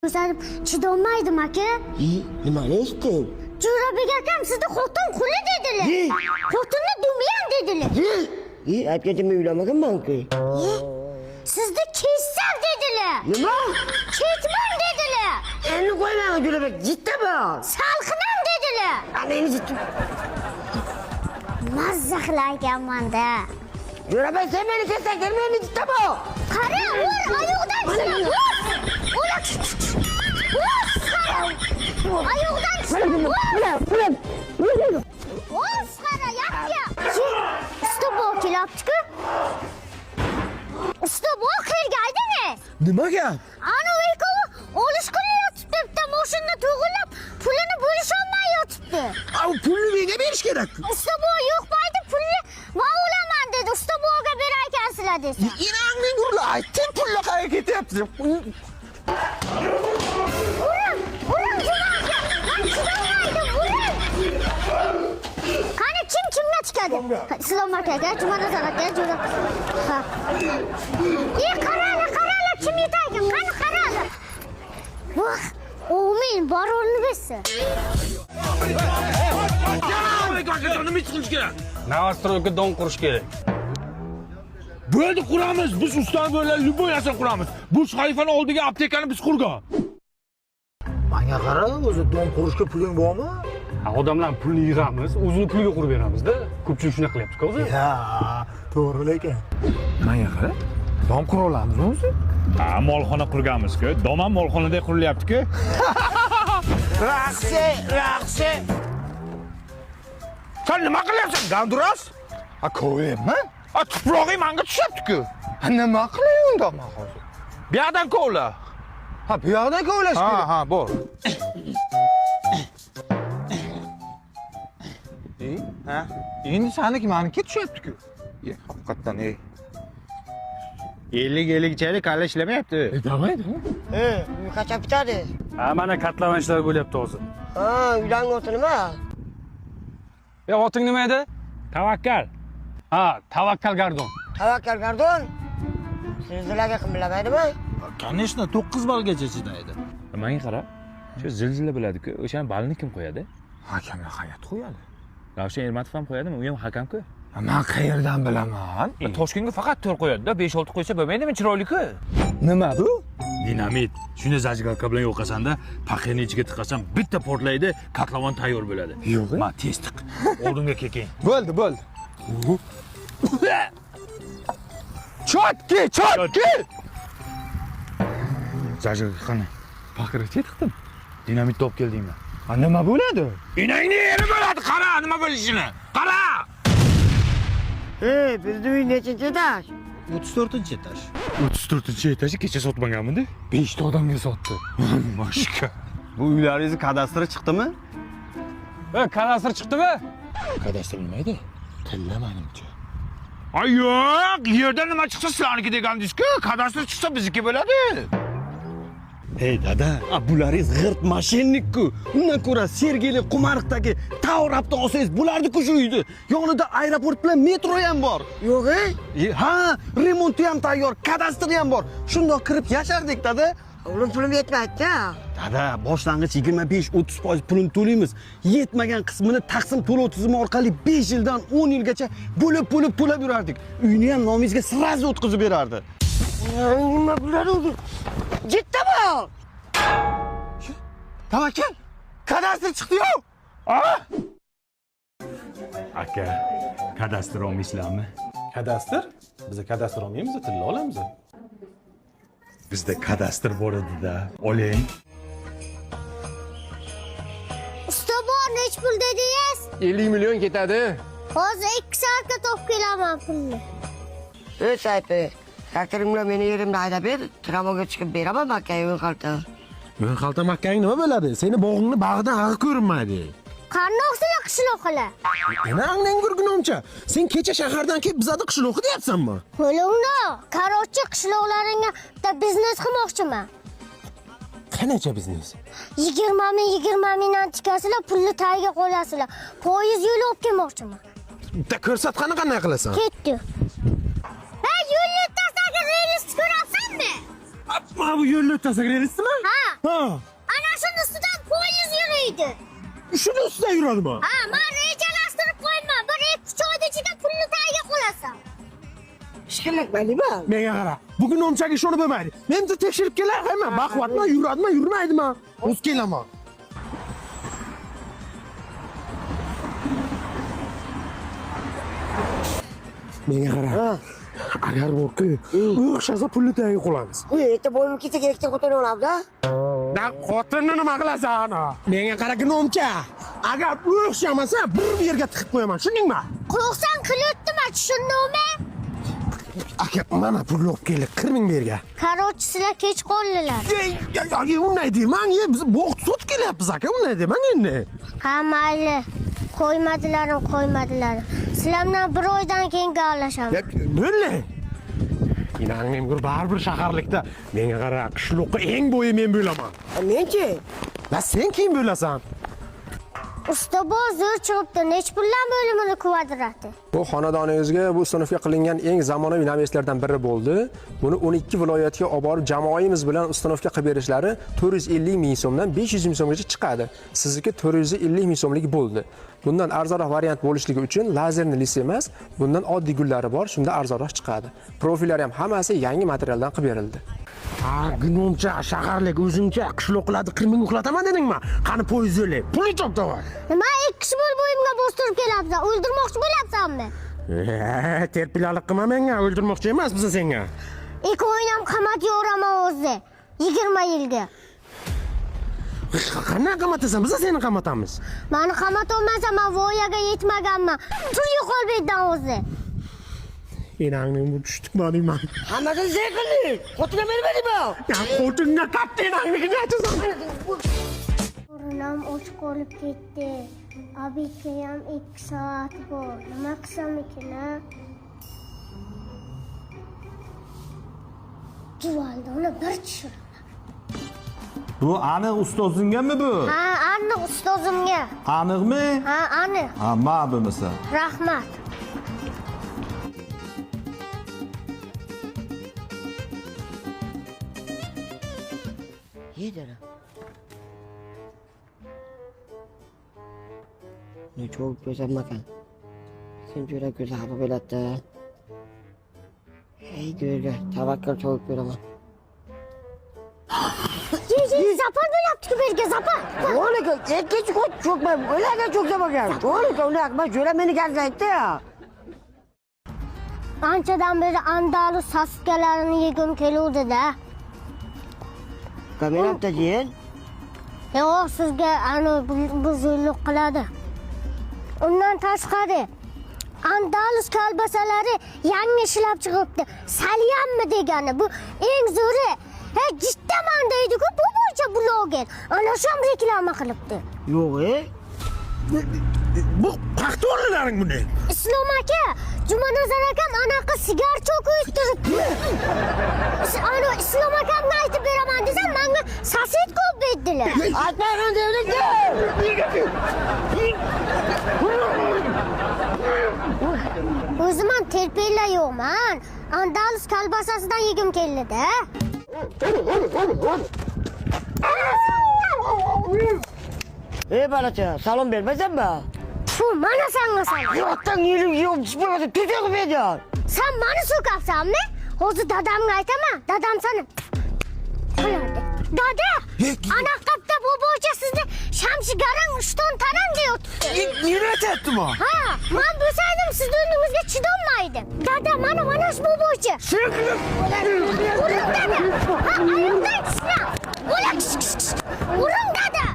O'zim chidolmaydim aka. Nimani eshitding? Jo'rabek akam sizni xotin quli dedilar. Xotinni dumyan dedilar. Aytgancha men uylamaganman-ku. Sizni kessam dedilar. Nima? Ketmam dedilar. Endi qo'ymayman Jo'rabek, jitta bor. Salqinam dedilar. Ana endi jitta. Mazza qilarkanman-da. Jo'rabek, sen meni kessang, meni jitta bor. Qara, oyoqdan tushirib. Oyoqdan tushirib. Qara, yapya. Ustobo kelibdi-ku. Ustobo kirgaydingiz. Nima gap? Ana uyquvi olish qilyotibdi, bitta mashina to'g'irlab, pulini bo'lisholmay yotibdi. Pulni menga berish kerak. Ustobo yo'q baydi, pulni men olaman dedi. Ustoboga beraykansizlar desa. Inangning urla, aytdim pulni qayerga ketyapti. Uring, Jumanka. Men chidamaydim, uring. Qani kim kimga chiqadi? Islom akaga, Jumanazar aka, Jo'ra. Ha. Qaranglar, kim yetaykan? Qani qaranglar. Voh, o'min borolni bersa. Nima qilish kerak? Novostroyga don qurish kerak. Bo'ldi, quramiz. Biz ustalar bilan любой narsa quramiz. Bu shayfani oldiga aptekani biz qurgan. Menga qara, o'zi don qurishga puling bormi? Odamlar pulni yig'amiz, o'zini puliga qurib beramiz-da. Ko'pchilik shuna qilyapti-ku o'zi. Ha, to'g'ri lekin. Menga qara, don qura olamiz o'zi. Ha, molxona qurganmiz-ku. Dom ham molxonada qurilyapti-ku. Raqsi. Sen nima qilyapsan, Ganduras? Ko'yapman. Tuprog'i menga tushyapti-ku. Nima qilay unda men hozir? Bu yoqdan kovla. Bu yoqdan kovlash kerak. Ha, bor. Ha? Endi saniki meniki tushyapti-ku. Haqiqatan, 50-50 kalla ishlamayapti. Damaydi. Uy qachon bitadi? Ha, mana katlavan ishlar bo'lyapti hozir. Ha, uylangoti nima? Oting nima edi? Tavakkal. Ha, Tavakkal Gardon. Tavakkal Gardon. Zilzilaga kim bilamaydimi? Конечно, 9 balgacha chidaydi. Menga qara. Shu zilzila bo'ladi-ku. O'shani balni kim qo'yadi? Hakamlar hayat qo'yadi. Ravshan Ermatov ham qo'yadimi? U ham hakam-ku. Men qayerdan bilaman? Toshkentga faqat 4 qo'yadi-da, 5-6 qo'ysa bo'lmaydimi? Chiroyli-ku. Nima bu? Dinamit. Shuni zajgalka bilan yo'qasanda, paxeni ichiga tiqasan, bitta portlaydi, katlavan tayyor bo'ladi. Yo'q. Ma tez tiq. Oldinga keking. Bo'ldi. Chotki! Zajgalka qani? Paxira tiqdim. Dinamit top keldingmi? Nima bo'ladi? Inangni yeri bo'ladi, qara, nima bo'lishini. Qara! Bizni uy nechinchi etaj? 34-etaj. 34-etajni kecha sotmaganmidi? 5 ta odamga sotdi. Mashka. Bu uylaringizni kadastri chiqdimi? Kadastr chiqdimi? Kadastr nima edi? Tilla menimcha. Ay yo'q, yerdan nima chiqsa sizlarniki degandingiz-ku, kadastr chiqsa bizniki bo'ladi. Hey dada, bularingiz g'irt mashinnik-ku. Undan ko'ra Sergeli Qumariqdagi Tavrabni olsangiz bo'lardi-ku shu uyni. Yonida aeroport bilan metro ham bor. Yo'q-e? Ha, remonti ham tayyor, kadastri ham bor. Shundoq kirib yashardik dada. O'g'lim pulim yetmaydi-da. Dada, boshlang'ich 25-30% pulini to'laymiz. Yetmagan qismini taqsim to'lov tizimi orqali 5 yildan 10 yilgacha bo'lib to'lab yurardik. Uyni ham nomingizga sirazi o'tkazib berardi. Nima bo'ladi o'zi? Jitta bor. Tavakkal, kadastr chiqdi-yu. Aka, kadastr olmaysizlarmi? Kadastr? Biz kadastr olmaymiz, tilla olamiz. Bizda kadastr bor edi-da. Oling. Ustobo nech pul dedingiz? 50 million ketadi. Hozir 2 soatga topib kelaman pulni. Sayfi. Traktoring bilan meni yerimda haydab ber, travoga chiqib beraman makkaga yo'l qalta. Men xalta makkang nima bo'ladi? Seni bog'ingni bag'idan ag'i ko'rinmaydi. Qandoq sizlar qishloqlar? Enangning gurgunomcha. Sen kecha shahardan kelib bizada qishloq deyapsanmi? Qo'lingni, qaroqchi qishloqlaringga bitta biznes qilmoqchiman. Qanaqa biznes? 20 mingdan chiqasizlar, pulni tagiga qo'yasizlar. Poyezd yo'li olib kelmoqchiman. Bitta ko'rsat, qanaqa qilasan? Ketdi. Yo'lni o'rtasidagi relsni ko'ryapsanmi? Mana bu yo'lni o'rtasidagi relsmi? Ha. Ha. Ana shuni ustidan poyezd yuriydi. Shuni ustida yuradimi? Ha, men rejalashtirib qo'yman. Bir 2 oyda ichida pulni tagiga qo'yasan. ishqilaqmaydiba. Menga qara. Bugun nomchaga ishonib bo'lmaydi. Men bitta tekshirib kelar, hamma baquvvatmi, yuradimi, yurmaydimi? O'z kelaman. Menga qara. Agar borku, o'xshasa pulni tagiga qo'yamiz. Bu yerda bo'yim ketsa kerakda xotin olamiz-da. Da xotinni nima qilasan ana? Menga qara nomcha. Agar o'xshamasa, bir yerga tiqib qo'yaman, tushundingmi? Qo'rqsam qilyaptimi, tushundingmi? Aka, mana pulni olib keldik, 40 ming berga. Qarochi sizlar kech qoldilar. Unday demang, biz bo'q sud kelyapmiz aka, unday demang endi. Ha, mayli. Qo'ymadilar. Sizlar bilan bir oydan keyin gaplashamiz. Bo'ldi. Inangim bir baribir shaharlikda. Menga qara, qishloqqa eng bo'yi men bo'laman. Men-chi? La sen kim bo'lasan? Usta zo'r chiqibdi. Nech puldan bo'limini kvadrati? Bu xonadoningizga bu sinfga qilingan eng zamonaviy namoyishlardan biri bo'ldi. Buni 12 viloyatga olib borib jamoamiz bilan ustanofga qilib berishlari 450 ming so'mdan 500 ming so'mgacha chiqadi. Sizniki 450 ming so'mlik bo'ldi. Bundan arzonroq variant bo'lishligi uchun lazerli lis emas, bundan oddiy gullari bor, shunda arzonroq chiqadi. Profillari ham hammasi yangi materialdan qilib berildi. Ha, gunomcha, shaharlik o'zingcha qishloqlarda 40 ming uxlataman dedingmi? Qani poyezd yo'lay. Pulni choptavay. Nima 2 kishi bo'lib bo'yimga bostirib kelyapsan? O'ldirmoqchi bo'lyapsanmi? Terpilalik qilma menga, o'ldirmoqchi emasmiz senga. Ikkoyni ham qamatga yo'raman o'zi. 20 yilga. Qanday qamatasan? Biz seni qamatamiz. Meni qamatolmasa, men voyaga yetmaganman. Tur yo'qol bu yerdan o'zi. Enangning bu tushtikmaningman. Hammasini sen qilding. Xotinga bermadingmi? Ya xotinga katta enangni aytasan. O'rnam och qolib ketdi. Abitga ham 2 soat bor. Nima qilsam ekan? Juvaldoni bir tushiraman. Bu aniq ustozingami bu? Ha, aniq ustozimga. Aniqmi? Ha, aniq. Ha, ma bo'lmasa. Rahmat. Yedara. Ne çok güzel makan. Sen şöyle güzel hava belatta. Hey gölge, tavakkal çok güzel ama. Zapar böyle yaptı ki belge zapar. Oğlum geç çok ben öyle çok zaman geldi. Oğlum onu akma şöyle beni geldi ya. Anchadan beri Andalus saskalarini yegim keluvdi da. Kamerada jiyan. Yo'q, sizga ani bu zo'rlik qiladi. Undan tashqari Andalus kolbasalari yangi ishlab chiqibdi. Salyammi degani bu eng zo'ri. He, jiddaman deydi-ku, bu bo'yicha bloger. Ana shu ham reklama qilibdi. Yo'q, Bu paxta o'rinlaring buni. Islom aka, Jumanazar akam anaqa sigar cho'kib turibdi. Ana Islom akamga aytib beraman desam, menga soset ko'p berdilar. Aytmagan devlet. O'zim ham terpela yo'qman. Andalus kolbasasidan yegim keldi-da. Balacha, salom bermasanmi? Fu, mana senga salom. Yo'qdan yerim yo'q, bo'lmasa tuzuk berdi. Sen meni so'kapsanmi? Hozir dadamga aytaman. Dadam seni qo'yadi. Dada, ana qapda bu bo'yicha sizni shamshigaring 3 ton tanam deyotdi. Yuratyaptimi? Ha, men bo'lsaydim sizni o'rningizga chidolmaydim. Dada, mana shu bu bo'yicha. Uring dada. Ha, ayoldan tushma. O'lak. Uring dada.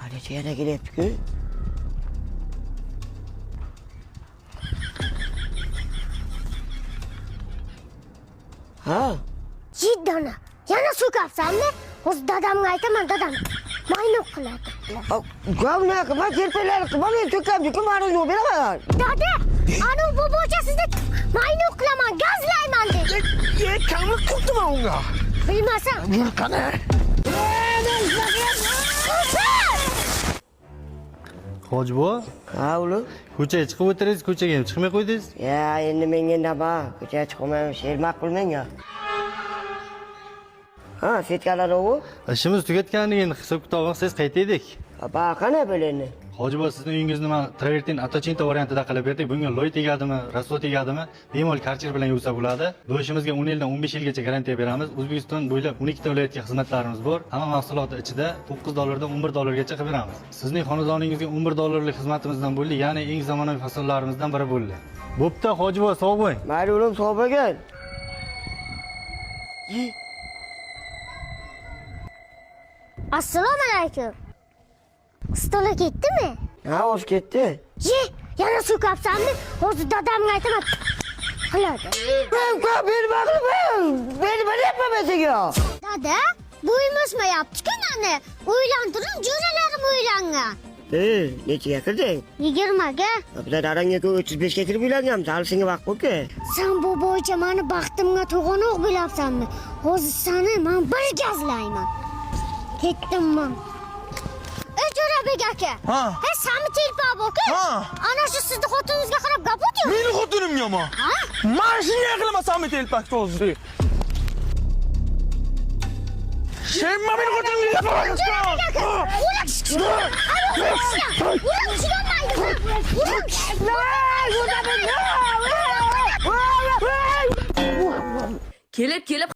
Hadi yana kelyapti-ku. Ha? Jiddona. Yana so'kapsanmi? Hozir dadamga aytaman, dadam maynoq qiladi. Gavna qilma, terpelar qilma, men to'kamdi, kim ma'lum yo'q beraman. Dada, ana bu bo'yicha sizni maynoq qilaman, gazlayman dedi. Kamlik qilibdimi unga? Bilmasam. Yur qani. Hoji buva, Ha, ulo. ko'chaga chiqib o'tiringiz, ko'chaga ham chiqmay qo'ydingiz. Ya, endi menga nima? Ko'chaga chiqmayman, she'r ma'qul menga. Ha, setkalar o. Ishimiz tugatgandan keyin hisob kitobini qilsangiz qaytaydik. Ba, qana bo'leni? Hojiboy, sizning uyingizni men travertin atochinta variantida qilib berdik. Bunga loy tegadimi, rasvo tegadimi, bemalol karcher bilan yuvsa bo'ladi. Bu ishimizga 10 yildan 15 yilgacha garantiya beramiz. O'zbekiston bo'ylab 12 ta viloyatga xizmatlarimiz bor. Hamma mahsulotlar ichida $9 dan $11 gacha qilib beramiz. Sizning xonadoningizga $11 xizmatimizdan bo'ldi, ya'ni eng zamonaviy fasollarimizdan biri bo'ldi. Bo'pti, Hojiboy, sog' bo'ling. Mayli, o'g'lim, sog' bo'lgin. Assalomu alaykum. Stola ketdimi? Ha, o'z ketdi. Ye, yana suv kapsanmi? Hozir dadamga aytaman. Qiladi. Beni bakma. Beni yapmamasın. Dada, bu uyumasmayapti-ku mani. Uylantiring, jo'ralarim uylangan. Nechiga kirding? 20ga. Bilan arangga 35 ga kirib uylanganmiz. Hali senga vaqt yo'q-ku. Sen bu bo'yicha meni baxtimga to'g'anoq bilabsanmi? Hozir seni men bir gazlayman. Ketdim men. Jo'rabek aka. Ha. Sami telpa boku. Ha. Ana shu sizni xotiningizga qarab gap o'tyapti. Meni xotinim yomon. Ha? Men shunday qilmasam telpak to'zdi. Sen meni xotinimga gapirasiz. Kelib